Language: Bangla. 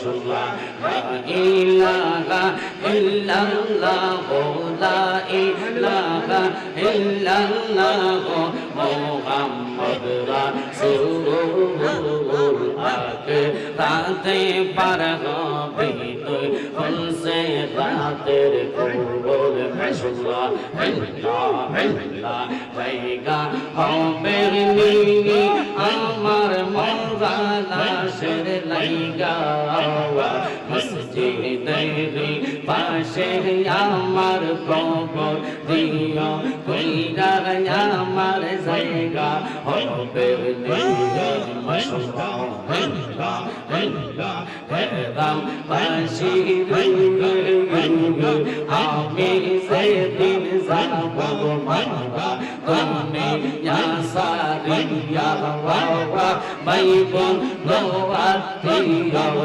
মাশাআল্লাহ লা ইলাহা ইল্লাল্লাহ লা ইলাহা ইল্লাল্লাহ মুহাম্মদ রাসূলুল্লাহ রাতে পার হবি তুই ফুলসে রাতের কবুল মাশাআল্লাহ আল্লাহ জায়গা হবে নি আমার মওলানা শের লাইগা মসজিদের পাশে আমার কবর দিও কইরা আমার জায়গা হবে নি মাশাআল্লাহ রাম পাশি আমি সেদিন যাব মারা তুমি ইয়া সারিয়া ওয়া বাইবন লো আত্মীয়